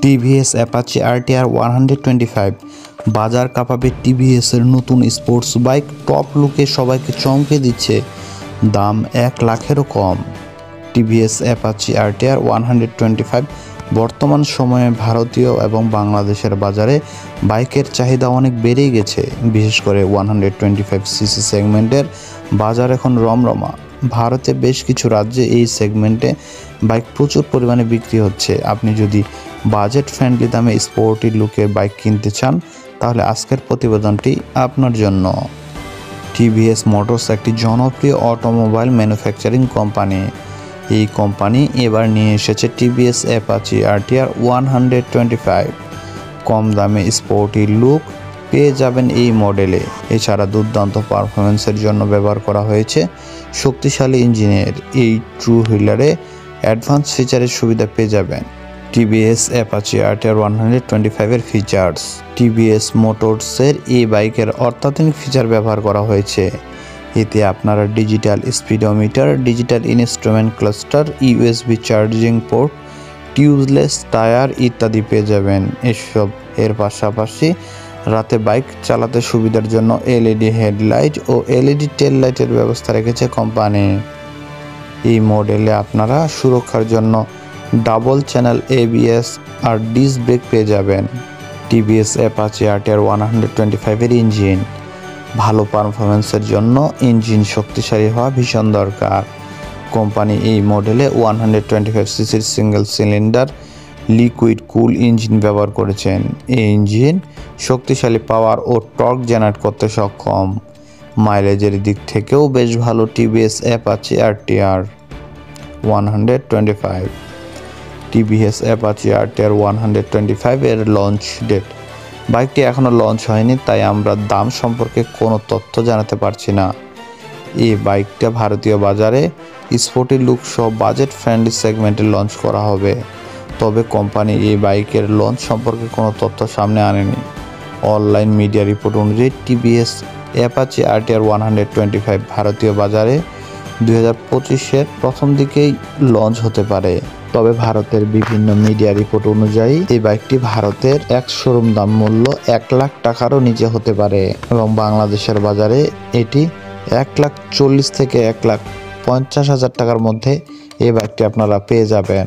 TVS Apache RTR 125 বাজার কাঁপাবে টিভিএসের নতুন sports bike. Top লুকে সবাইকে চমকে দিচ্ছে, দাম 1 লাখেরও কম। টিভিএস অ্যাপাচি আরটিআর 125 বর্তমান সময়ে ভারতীয় এবং বাংলাদেশের বাজারে বাইকের চাহিদা অনেক বেড়েই গেছে। বিশেষ করে 125cc সেগমেন্টের বাজার এখন রমরমা। ভারতে বেশ কিছু রাজ্যে এই সেগমেন্টে বাইক প্রচুর পরিমাণে বিক্রি হচ্ছে। আপনি যদি বাজেট ফ্রেন্ডলি দামে স্পোর্টি লুকের বাইক কিনতে চান, তাহলে আজকের প্রতিবেদনটি আপনার জন্য। টিভিএস মোটরস একটি জনপ্রিয় অটোমোবাইল ম্যানুফ্যাকচারিং কোম্পানি। এই কোম্পানি এবার নিয়ে এসেছে টিভিএস অ্যাপাচি আরটিআর 125। কম দামে স্পোর্টি লুক পেয়ে যাবেন এই মডেলে। এছাড়া দুর্দান্ত পারফরমেন্সের জন্য ব্যবহার করা হয়েছে শক্তিশালী ইঞ্জিনের। এই ট্রু হুইলারে অ্যাডভান্স ফিচারের সুবিধা পেয়ে যাবেন। টিভিএস অ্যাপাচি আরটিআর 125-এর ফিচার্স। টিভিএস মোটরসের এই বাইকের অত্যাধুনিক ফিচার ব্যবহার করা হয়েছে। এতে আপনারা digital speedometer, digital instrument cluster, USB charging port, tubeless tyre ইত্যাদি পেয়ে যাবেন। এর পাশাপাশি রাতে বাইক চালাতে সুবিধার জন্য এলইডি হেডলাইট ও এলইডি টেল লাইটের ব্যবস্থা রেখেছে কোম্পানি। এই মডেলে আপনারা সুরক্ষার জন্য ডাবল চ্যানেল এবিএস আর ডিস্ক ব্রেক পেয়ে যাবেন। টিভিএস অ্যাপাচি আরটিআর 125-এর ইঞ্জিন। ভালো পারফরমেন্সের জন্য ইঞ্জিন শক্তিশালী হওয়া ভীষণ দরকার। কোম্পানি এই মডেলে 125cc সিঙ্গেল সিলিন্ডার লিকুইড কুল ইঞ্জিন ব্যবহার করেছেন। এই ইঞ্জিন শক্তিশালী পাওয়ার ও টর্ক জেনারেট করতে সক্ষম। মাইলেজের দিক থেকেও বেশ ভালো TVS Apache RTR 125। TVS Apache RTR 125-এর লঞ্চ ডেট। বাইকটি এখনও লঞ্চ হয়নি, তাই আমরা দাম সম্পর্কে কোনো তথ্য জানাতে পারছি না। এই বাইকটা ভারতীয় বাজারে স্পোর্টি লুক সহ বাজেট ফ্রেন্ডলি সেগমেন্টে লঞ্চ করা হবে। তবে কোম্পানি এই বাইকের লঞ্চ সম্পর্কে কোনো তথ্য সামনে আনেনি। অনলাইন মিডিয়া রিপোর্ট অনুযায়ী টিভিএস অ্যাপাচি আরটিআর 125 ভারতীয় বাজারে 2025-এর প্রথম দিকেই লঞ্চ হতে পারে। তবে ভারতের বিভিন্ন মিডিয়া রিপোর্ট অনুযায়ী এই বাইকটি ভারতের এক শোরুম দাম মূল্য 1 লাখ টাকারও নিচে হতে পারে এবং বাংলাদেশের বাজারে এটি 1,40,000 থেকে 1,50,000 টাকার মধ্যে এই বাইকটি আপনারা পেয়ে যাবেন।